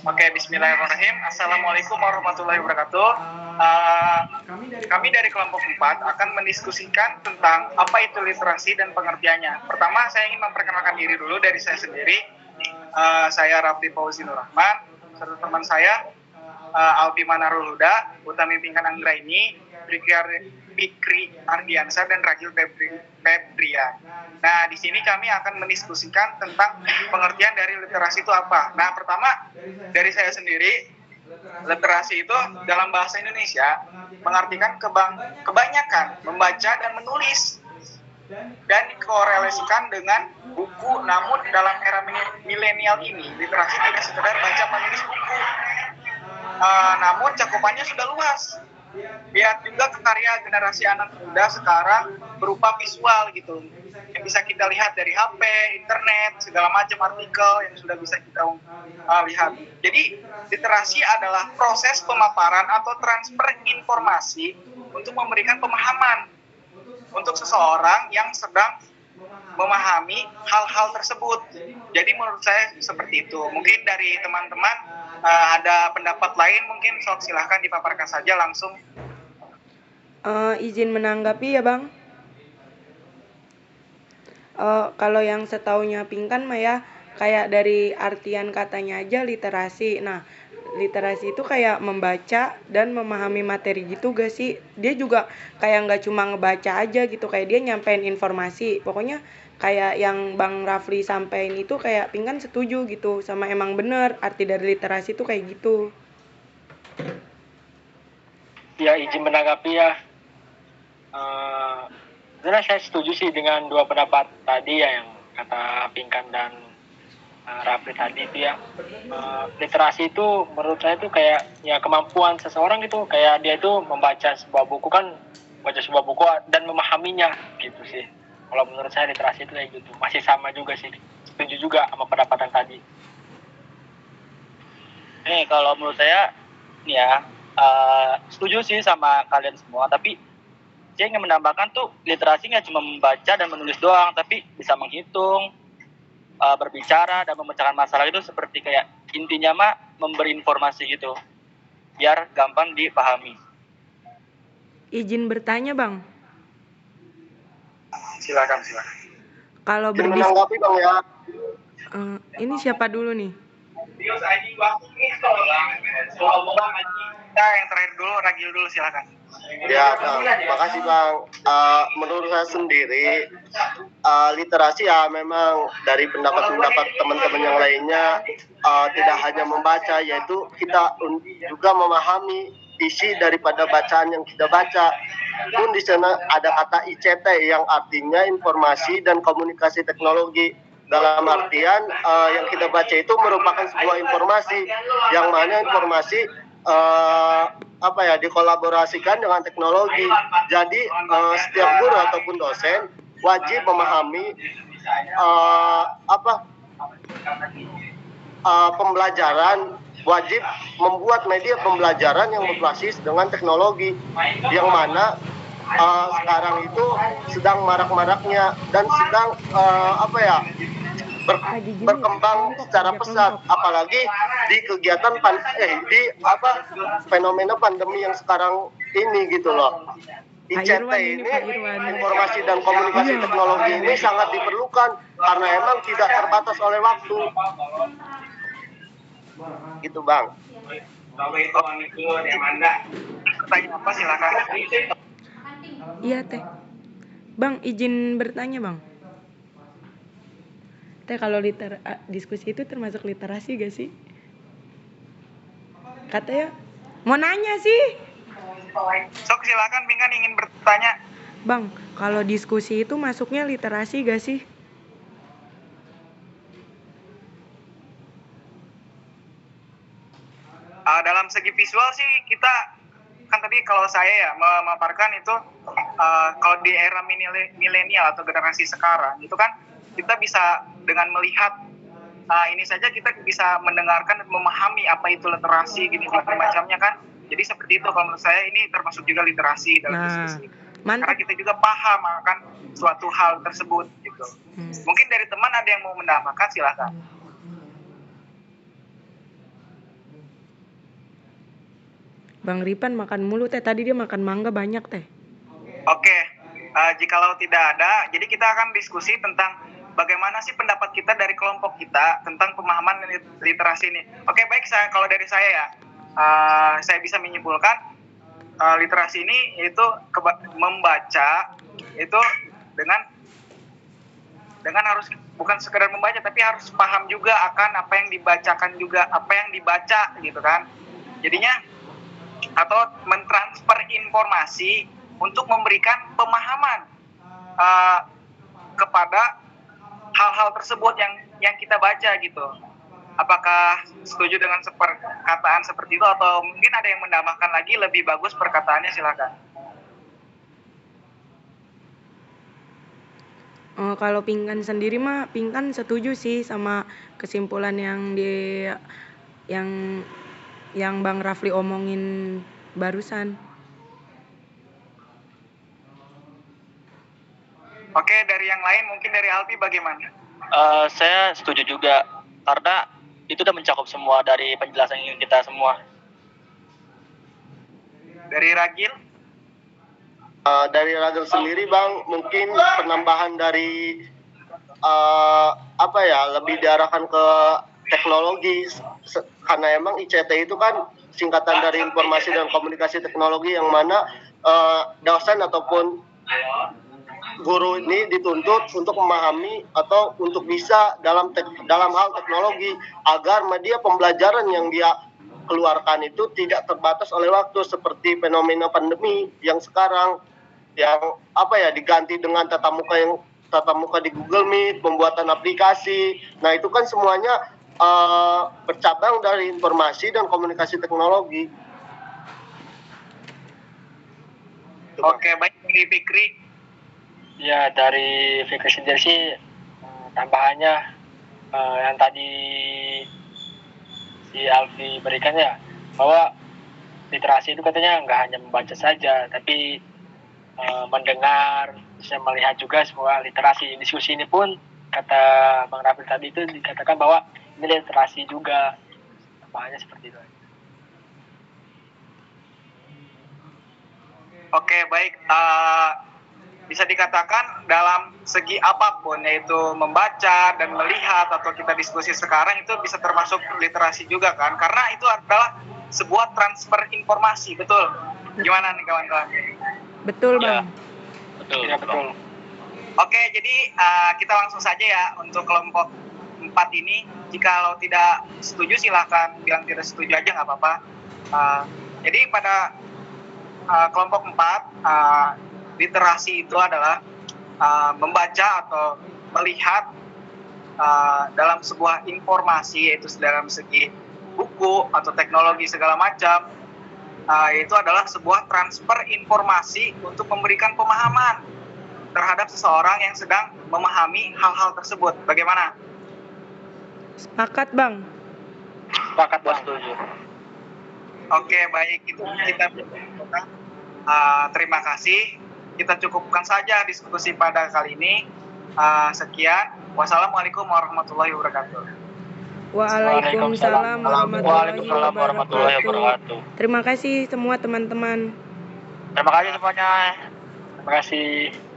Oke, bismillahirrahmanirrahim. Assalamualaikum warahmatullahi wabarakatuh. Uh, Kami dari kelompok 4 akan mendiskusikan tentang apa itu literasi dan pengertiannya. Pertama, saya ingin memperkenalkan diri dulu dari saya sendiri. Saya Raffi Fauzinur Rahman, serta teman saya Albi Manarul Huda, Utami Pingkan Anggraini, Fikri Ardiansa, dan Ragil Febrian. Nah, di sini kami akan mendiskusikan tentang pengertian dari literasi itu apa. Nah, pertama dari saya sendiri, literasi itu dalam bahasa Indonesia mengartikan kebanyakan membaca dan menulis dan dikorelasikan dengan buku. Namun dalam era milenial ini, literasi tidak sekedar baca menulis buku, namun cakupannya sudah luas. Lihat juga ke karya generasi anak muda sekarang berupa visual gitu, yang bisa kita lihat dari HP, internet, segala macam artikel yang sudah bisa kita lihat. Jadi literasi adalah proses pemaparan atau transfer informasi untuk memberikan pemahaman untuk seseorang yang sedang memahami hal-hal tersebut. Jadi menurut saya seperti itu. Mungkin dari teman-teman ada pendapat lain, mungkin silahkan dipaparkan saja langsung. Izin menanggapi ya Bang. Kalau yang setaunya Pingkan mah ya, kayak dari artian katanya aja literasi. Nah, literasi itu kayak membaca dan memahami materi gitu gak sih? Dia juga kayak nggak cuma ngebaca aja gitu, kayak dia nyampein informasi. Pokoknya kayak yang Bang Rafli sampein itu kayak Pingkan setuju gitu, sama emang bener arti dari literasi itu kayak gitu. Ya, izin menanggapi ya. Sebenarnya saya setuju sih dengan dua pendapat tadi ya, yang kata Pingkan dan Rafli tadi itu ya. Literasi itu menurut saya itu kayak ya kemampuan seseorang gitu, kayak dia itu membaca sebuah buku dan memahaminya gitu sih. Kalau menurut saya literasi itu kayak gitu, masih sama juga sih, setuju juga sama pendapat yang tadi. Kalau menurut saya ya setuju sih sama kalian semua, tapi saya ingin menambahkan tuh literasi nggak cuma membaca dan menulis doang, tapi bisa menghitung, berbicara dan memecahkan masalah. Itu seperti kayak intinya mah memberi informasi gitu biar gampang dipahami. Izin bertanya Bang. Silakan. Kalau menanggapi Bang ya. ini siapa dulu nih? Yang terakhir dulu, Ragil dulu, silakan. Ya Bang, makasih Bang. Menurut saya sendiri, literasi ya memang dari pendapat teman-teman yang lainnya, tidak hanya membaca, yaitu kita juga memahami isi daripada bacaan yang kita baca. Pun di sana ada kata ICT yang artinya informasi dan komunikasi teknologi. Dalam artian yang kita baca itu merupakan sebuah informasi, yang mana informasi dikolaborasikan dengan teknologi. Jadi setiap guru ataupun dosen wajib memahami pembelajaran, wajib membuat media pembelajaran yang berbasis dengan teknologi, yang mana sekarang itu sedang marak-maraknya dan sedang berkembang secara pesat, apalagi di kegiatan fenomena pandemi yang sekarang ini gitu loh. ICT ini, informasi dan komunikasi teknologi ini sangat diperlukan karena emang tidak terbatas oleh waktu. Gitu Bang. Pertanyaan apa, silakan. Iya Teh. Bang, izin bertanya Bang. Teh, kalau diskusi itu termasuk literasi gak sih? Katanya mau nanya sih. Sok, silakan, Pingkan ingin bertanya. Bang, kalau diskusi itu masuknya literasi gak sih? Dalam segi visual sih, kita kan tadi kalau saya ya memaparkan itu kalau di era milenial atau generasi sekarang itu kan kita bisa dengan melihat ini saja kita bisa mendengarkan dan memahami apa itu literasi gini macamnya kan. Jadi seperti itu, kalau menurut saya ini termasuk juga literasi dalam diskusi. Karena kita juga paham akan suatu hal tersebut gitu. Mungkin dari teman ada yang mau menambahkan, silakan. Bang Ripan makan mulu teh, tadi dia makan mangga banyak teh. Oke, jikalau tidak ada, jadi kita akan diskusi tentang bagaimana sih pendapat kita dari kelompok kita tentang pemahaman literasi ini. Oke, baik, kalau dari saya ya, saya bisa menyimpulkan literasi ini itu membaca itu dengan harus bukan sekedar membaca, tapi harus paham juga akan apa yang dibacakan juga, apa yang dibaca gitu kan. Jadinya atau mentransfer informasi untuk memberikan pemahaman kepada hal-hal tersebut yang kita baca gitu. Apakah setuju dengan perkataan seperti itu atau mungkin ada yang menambahkan lagi lebih bagus perkataannya, silakan. Kalau Pingkan sendiri mah, Pingkan setuju sih sama kesimpulan yang Bang Rafli omongin barusan. Oke, dari yang lain mungkin dari Alpi bagaimana? Saya setuju juga karena itu udah mencakup semua dari penjelasan kita semua. Dari Ragil? Dari Ragil sendiri Bang, mungkin penambahan dari lebih diarahkan ke teknologi, karena emang ICT itu kan singkatan dari informasi dan komunikasi teknologi, yang mana dosen ataupun guru ini dituntut untuk memahami atau untuk bisa dalam hal teknologi, agar media pembelajaran yang dia keluarkan itu tidak terbatas oleh waktu, seperti fenomena pandemi yang sekarang yang diganti dengan tatap muka di Google Meet, pembuatan aplikasi. Nah, itu kan semuanya bercabang dari informasi dan komunikasi teknologi. Oke, baik, dari Fikri. Ya, dari Fikri sendiri sih tambahannya yang tadi si Alfi berikan ya, bahwa literasi itu katanya nggak hanya membaca saja, tapi mendengar, bisa melihat juga semua literasi. Diskusi ini pun kata Bang Raffi tadi itu dikatakan bahwa ini literasi juga, tambahannya seperti itu. Oke, baik. Bisa dikatakan dalam segi apapun, yaitu membaca dan melihat atau kita diskusi sekarang, itu bisa termasuk literasi juga kan, karena itu adalah sebuah transfer informasi. Betul? Gimana nih kawan-kawan? Betul Bang. Ya, betul. Oke, jadi kita langsung saja ya untuk kelompok 4 ini. Jika tidak setuju silahkan bilang tidak setuju aja, nggak apa-apa. Jadi pada kelompok 4, literasi itu adalah membaca atau melihat dalam sebuah informasi, yaitu dalam segi buku atau teknologi segala macam, itu adalah sebuah transfer informasi untuk memberikan pemahaman terhadap seseorang yang sedang memahami hal-hal tersebut. Bagaimana? Sepakat Bang. Sepakat, Bang. Setuju. Oke, baik, itu kita terima kasih. Kita cukupkan saja diskusi pada kali ini. Sekian. Wassalamualaikum warahmatullahi wabarakatuh. Waalaikumsalam warahmatullahi wabarakatuh. Terima kasih semua teman-teman. Terima kasih semuanya. Terima kasih.